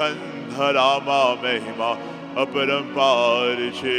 कंधरामा महिमा अपरंपार छे।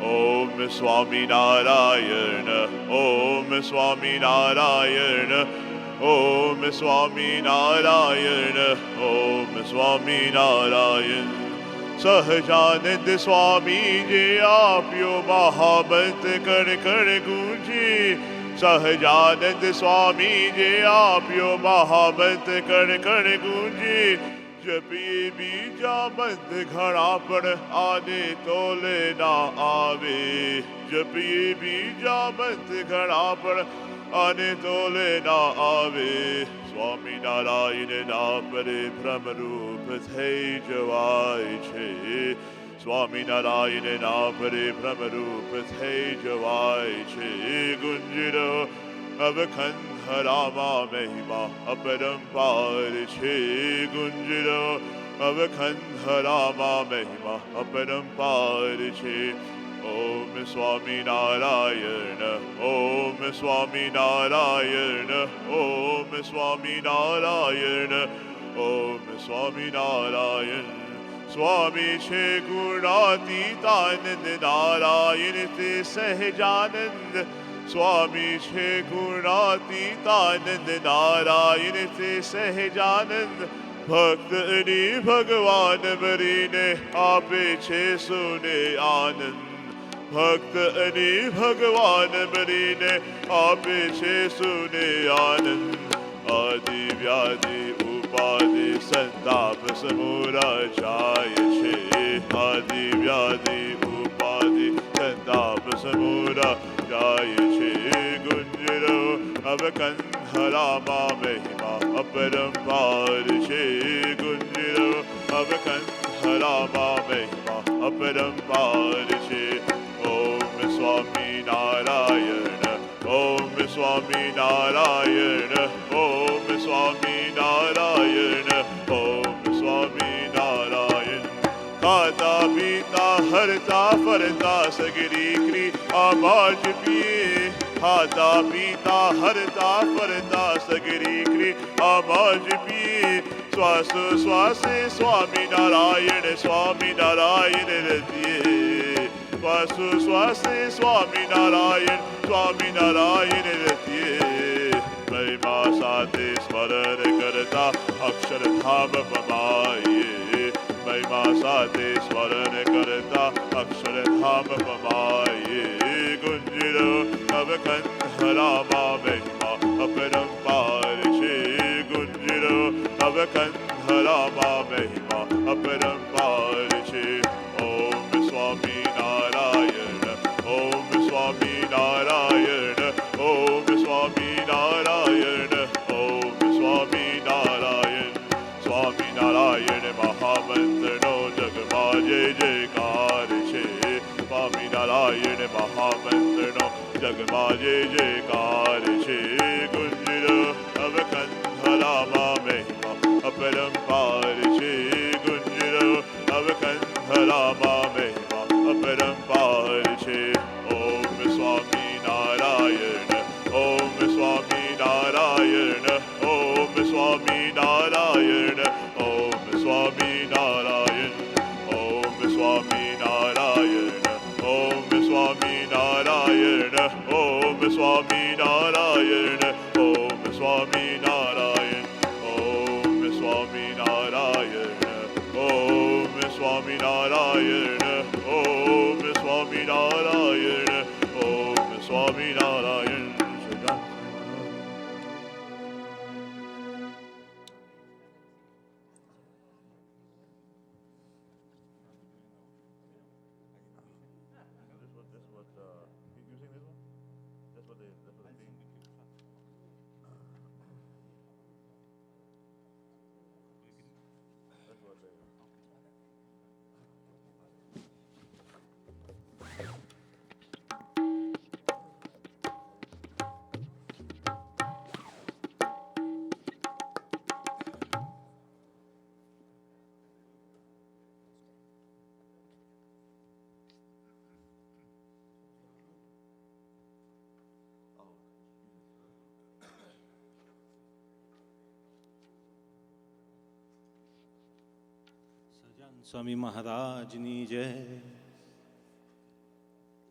ओम स्वामी नारायण, ओम स्वामी नारायण, ओम स्वामी नारायण, ओम स्वामी नारायण। सहजानंद स्वामी जे आप्यो महामंत्र कण कण गूंजे। सहजानंद स्वामी जे आप्यो महामंत्र कण कण गूंजे। जपिए बीजा मंद घड़ा पण आने तोले ना आवे। जपिए बीजा मंद घड़ा पण आने तोले ना आवे। स्वामी नारायण ना परे भ्रम रूप थे जवाय छे। स्वामी नारायण ना परे भ्रम रूप थे जवाय छे। गुंजरो अवखंडरामा महिमा अपरंपार छे। गुंजरो अवखंडरामा महिमा अपरंपार छे। ओम स्वामी नारायण, ओम स्वामी नारायण, ओम स्वामी नारायण, ओम स्वामी नारायण। स्वामी छे गुणातीतानंद नारायण ते सहजानंद। स्वामी छे गुणातीतानंद नारायण ते सहजानंद। भक्त अनि भगवान बरीने आपे छे सुने आनंद। भक्त अनि भगवान बरीने आपे छे सुने आनंद। आदि व्याधि उपाधि संताप समूरा जाय छे। आदि व्याधि उपाधि संताप समूरा जाय छे। गुंजरो अवकंधरामा महिमा अपरंपार छे। गुंजरो अवकंधरामा महिमा अपरंपार छे। ओम स्वामी नारायण, ओम स्वामी नारायण, ओम स्वामी नारायण, ओम स्वामी नारायण। खाता पीता हरता फरता सगरी क्री आवाज पिए। खाता पीता हरता फरता सगरी क्री आवाज पिए। श्वास श्वासे स्वामी नारायण, स्वामी नारायण रतिए। श्वास श्वासे स्वामी नारायण, स्वामी नारायण रतिए। महिमा साथे स्मरण करता अक्षरधाम पमाये। महिमा साथे स्मरण करता अक्षरधाम पमाये। गुंजरो अवकंधरामा महिमा अपरंपार छे। गुंजरो अवकंधरामा महिमा अपरंपार छे। ओम स्वामी नारायण, ओम स्वामी नारायण, ओम स्वामी नारायण, ओम स्वामी नारायण। स्वामी नारायण महामंत्र नो जगमा जय जयकार छे। स्वामी नारायण महामंत्र नो जगमा जय जयकार छे। गुंजरो अवकंधरामा महिमा अपरंपार छे। गुंजरो अवकंधरामा महिमा अपरंपार छे। ओम स्वामी नारायण, ओम स्वामी नारायण, ओम स्वामी नारायण, ओम स्वामी नारायण, ओम स्वामी नारायण, ओम स्वामी नारायण, ओम स्वामी नारायण, ओम स्वामी नारायण, ओम स्वामी नारायण, ओम स्वामी नारायण, ओम स्वामी नारायण, ओम स्वामी नारायण। स्वामी महाराजनी जय।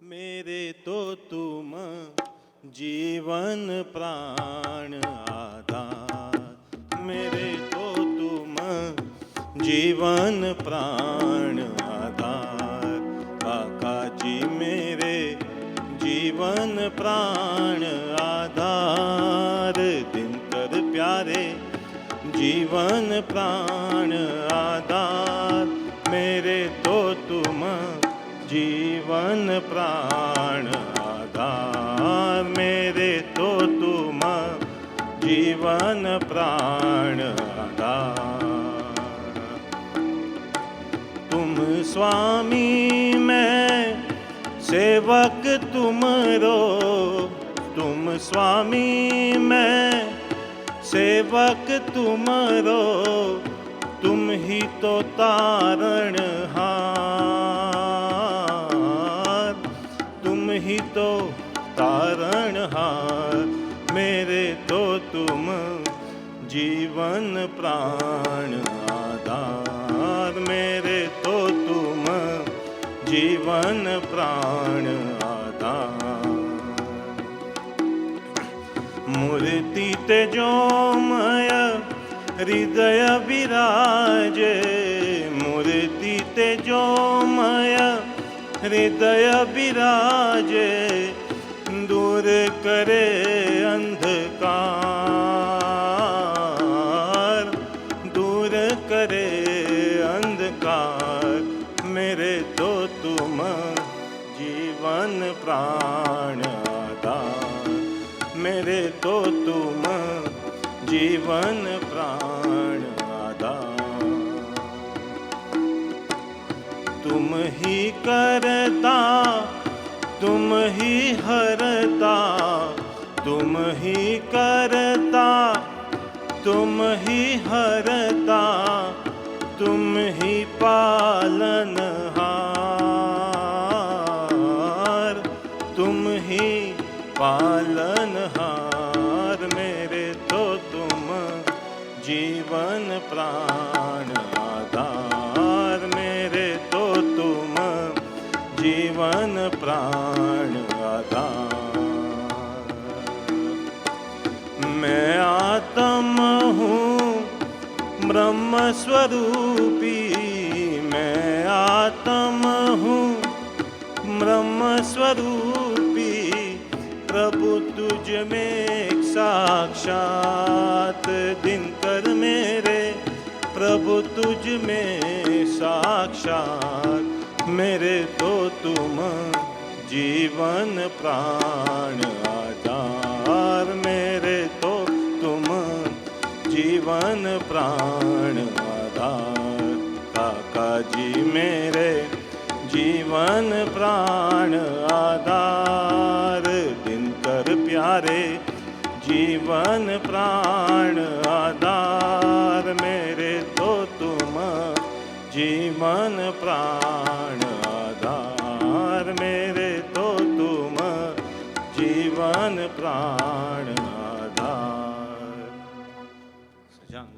मेरे तो तुम जीवन प्राण आधार, मेरे तो तुम जीवन प्राण आधार। काका जी मेरे जीवन प्राण आधार, दिनकर प्यारे जीवन प्राण आधार। मेरे तो तुम जीवन प्राण आधार, मेरे तो तुम जीवन प्राण आधार। तुम स्वामी मैं सेवक तुमरो, तुम स्वामी मैं सेवक तुमरो। तुम ही तो तारणहार, तुम ही तो तारणहार। मेरे तो तुम जीवन प्राण आधार, मेरे तो तुम जीवन प्राण आधार। मूर्ति तेजोमय हृदय विराजे, मूर्ति तेजोमय हृदय विराजे। दूर करे अंधकार, दूर करे अंधकार। मेरे तो तुम जीवन प्राण आधार, मेरे तो तुम जीवन प्राण आधार। तुम ही करता, तुम ही हरता, तुम ही करता, तुम ही हरता। तुम ही पालनहार, तुम ही पालनहार। मेरे तो तुम जीवन प्राण आधार, मेरे तो तुम जीवन प्राण आधार। मैं आत्म हूँ ब्रह्म स्वरूपी, मैं आत्म हूँ ब्रह्म स्वरूपी। प्रभु तुझ में एक साक्षात दिनकर मेरे, प्रभु तुझ में साक्षात। मेरे तो तुम जीवन प्राण आधार, मेरे तो तुम जीवन प्राण आधार। काका जी मेरे जीवन प्राण आधार, दिनकर प्यारे जीवन प्राण आधार। मेरे तो तुम जीवन प्राण आधार, मेरे तो तुम जीवन प्राण आधार। सजान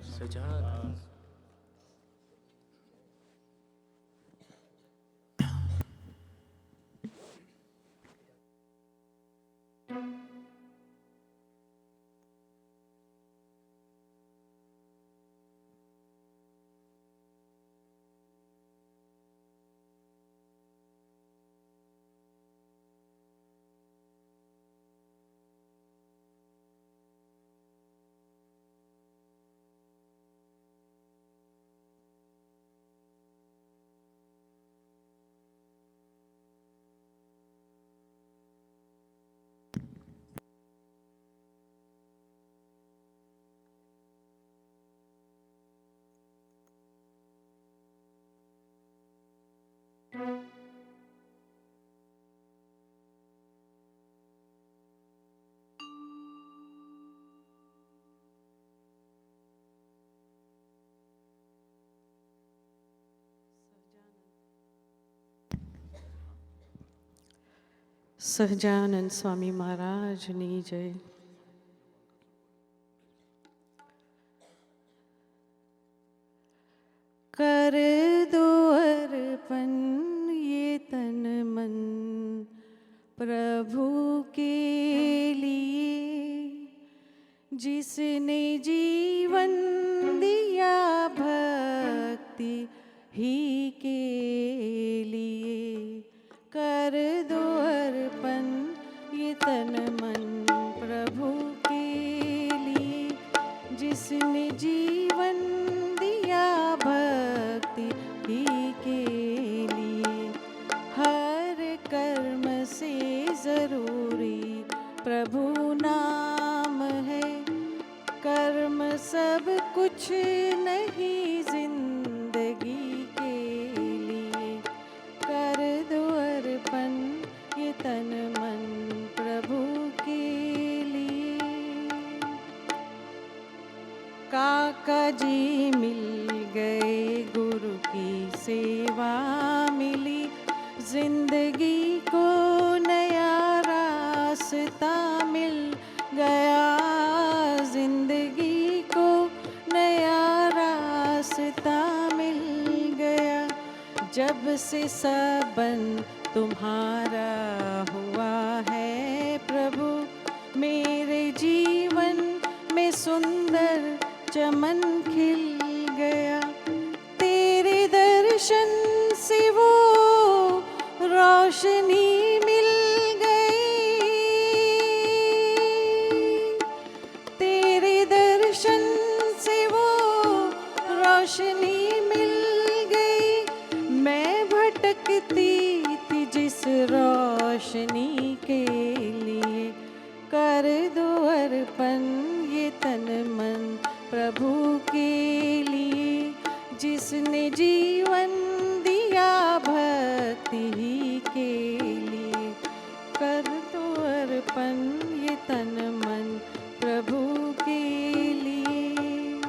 सहजानंद स्वामी महाराज नी जय। कर दो सेवा मिली, जिंदगी को नया रास्ता मिल गया, जिंदगी को नया रास्ता मिल गया। जब से सबन तुम्हारा हुआ है प्रभु, मेरे जीवन में सुंदर चमन खिल गया। तेरे दर्शन से वो रोशनी मिल गई, तेरे दर्शन से वो रोशनी मिल गई। मैं भटकती थी जिस रोशनी के लिए, कर दो अर्पण ये तन मन प्रभु के लिए। जिसने जीवन दिया भक्ति ही के लिए, कर दो अर्पण ये तन मन प्रभु के लिए।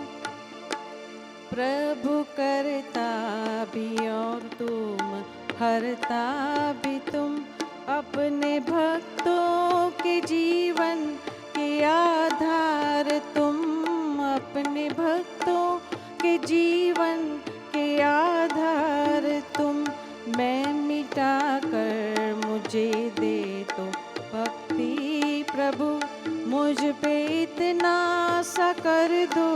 प्रभु करता भी और तुम हरता भी तुम, अपने भक्तों के जीवन के आधार तुम, अपने भक्तों के जीवन के आधार तुम। मैं मिटा कर मुझे दे तो भक्ति प्रभु, मुझ पे इतना सा कर दो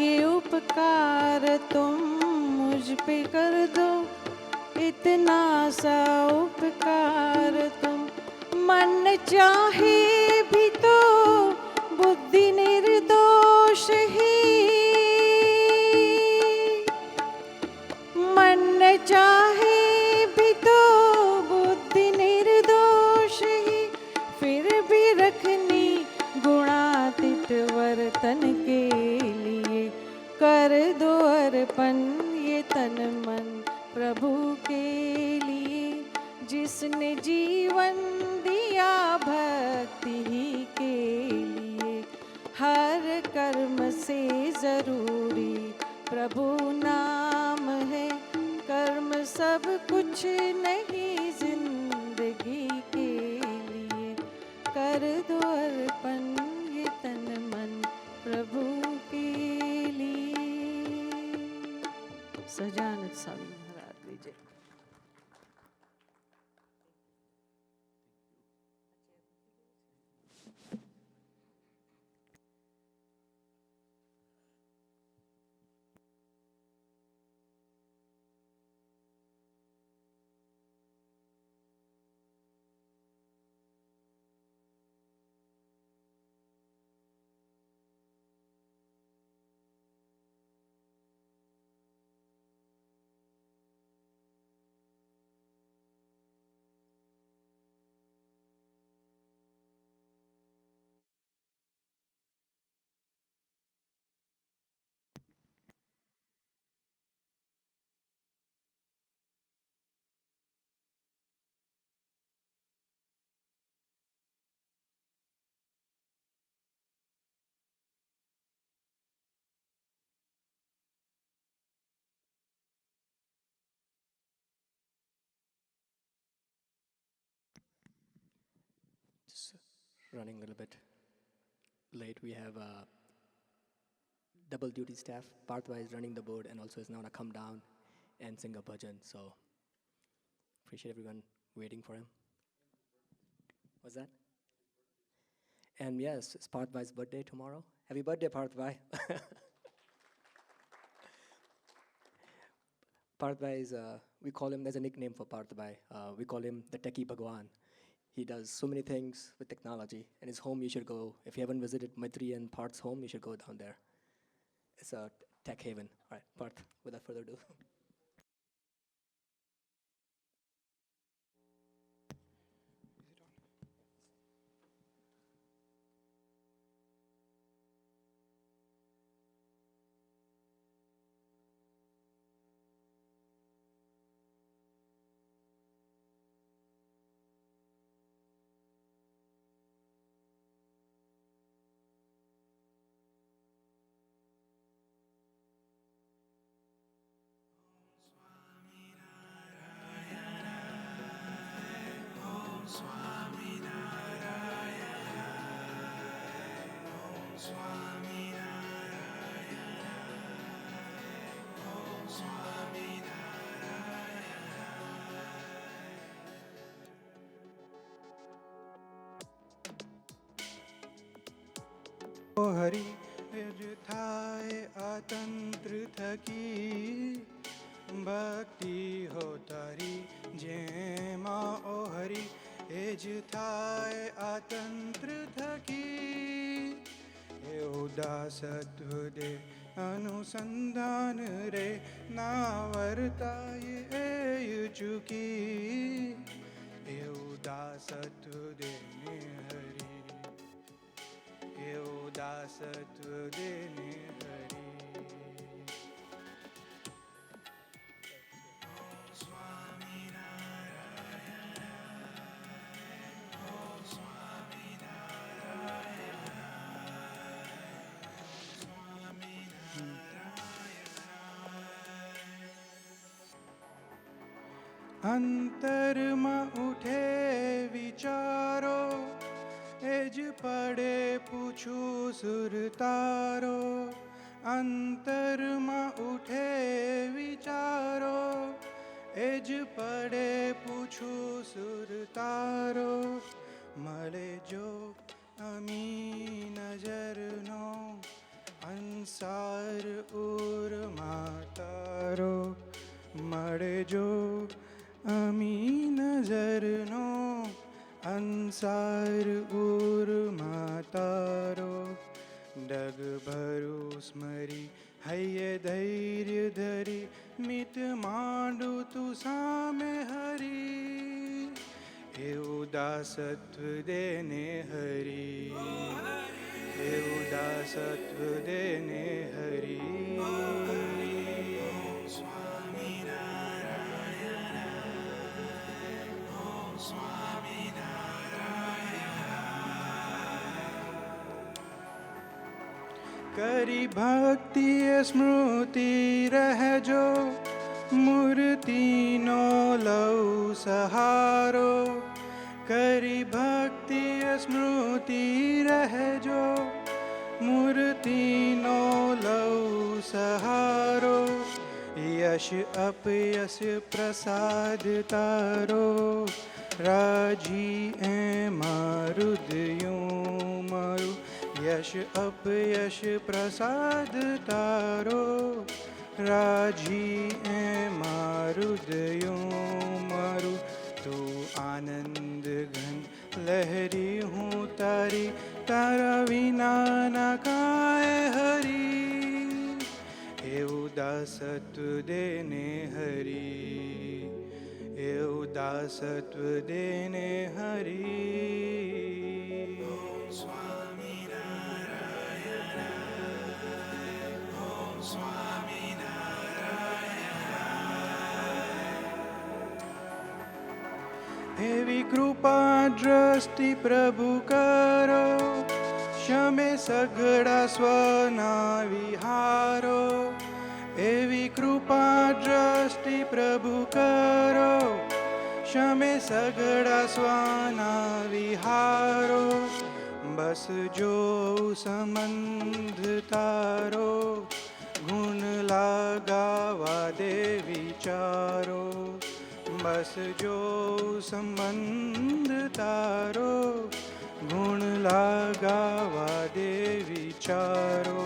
ये उपकार तुम, मुझ पे कर दो इतना सा उपकार तुम। मन चाहे भी तो बुद्धि निर्दोष ही, मन चाहे भी तो बुद्धि निर्दोष ही, फिर भी रखनी गुणातीत वर्तन के लिए। कर दो अर्पण ये तन मन प्रभु के लिए। जिसने जीवन दिया भक्ति ही के लिए, हर कर्म से जरूरी प्रभु नाम है। कर्म सब कुछ नहीं जिंदगी के लिए, कर दो अर्पण ये तन मन प्रभु के लिए। सजानंद स्वामी महाराज की जय। Just running a little bit late. We have double duty staff. Partha is running the board and also is now going to come down and sing a bhajan. So appreciate everyone waiting for him. What's that? And yes, it's Parthbhai's birthday tomorrow. Happy birthday, Parthbhai. Parthbhai is, we call him, there's a nickname for Parthbhai. We call him the Techie Bhagwan. He does so many things with technology. And his home, you should go. If you haven't visited Maitri and Parth's home, you should go down there. It's a tech haven. All right, Parth, without further ado. ઓ હરિ એજ થાય અતંત્ર થકી ભક્તિ હો તારી જેમાં ઓ હરિ એજ થાય અતંત્ર થકી એ ઉદાસત્વ દે અનુસંધાન રે ના વર્તાય એ ચૂકી એ ઉદાસત્વ દે ને હરિ એ ઉદાસત્વ દેને હરી. અંતરમાં ઉઠે વિચારો એ જ પડે પૂછું સુરતારો. અંતરમાં ઉઠે વિચારો એ જ પડે પૂછું સુરતારો. મળે જો અમી નજરનો અંસાર ઉરમાં તારો. મળે જો અમી નજરનો અંસાર ઉરમાં તારો. ડગ ભરું સ્મરી હૈયે ધૈર્ય ધરી મિત માંડું તું સામે હરી. એ ઉદાસત્વ દેને હરી. એ ઉદાસત્વ દેને હરી. કરી ભક્તિ સ્મૃતિ રહેજો મૂર્તિનો લઉ સહારો. કરી ભક્તિ સ્મૃતિ રહેજો મૂર્તિનો લઉ સહારો. યશ અપયશ પ્રસાદ તારો રાજી એમાં હૃદયું મારું. યશ અપયશ પ્રસાદ તારો રાજી એમાં હૃદયું મારું. તું આનંદ ઘન લહેરી હું તારી તારા વિના ના કાય હરી. એ ઉદાસત્વ દેને હરી. એ ઉદાસત્વ દેને હરી. એવી કૃપા દ્રષ્ટિ પ્રભુ કરો શમે સઘળા સ્વના વિહારો. એવી કૃપા દ્રષ્ટિ પ્રભુ કરો શમે સઘળા સ્વના વિહારો. બસ જો સંબંધ તારો ગુણ લાગાવા દે વિચારો. બસ જો સંબંધ તારો ગુણ લાગાવા દે વિચારો.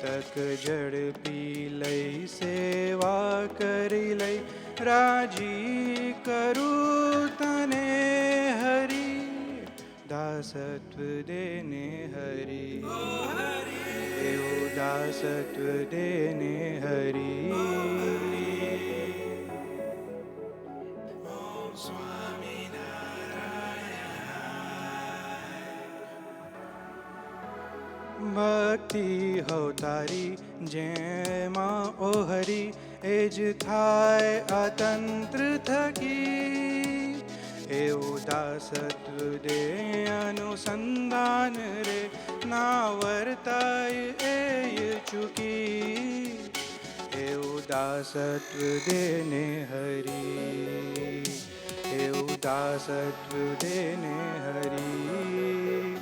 તક ઝડપી લઈ સેવા કરી લઈ રાજી કરું તને હરી. દાસત્વ દેને હરી. એવું દાસત્વ દેને હરી. ભક્તિ હો તારી જેમાં ઓ હરી એ જ થાય અતંત્ર થકી. એ ઉદાસત્વ દે અનુસંધાન રે ના વર્તાય એ ચૂકી. એ ઉદાસત્વ દેને હરી. એ ઉદાસત્વ દેને હરી.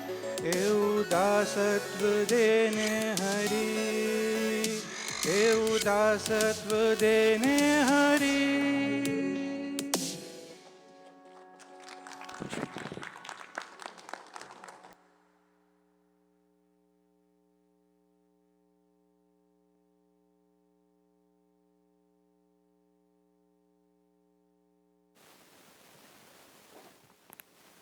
ए उदासत्व देने हरि, ए उदासत्व देने हरि।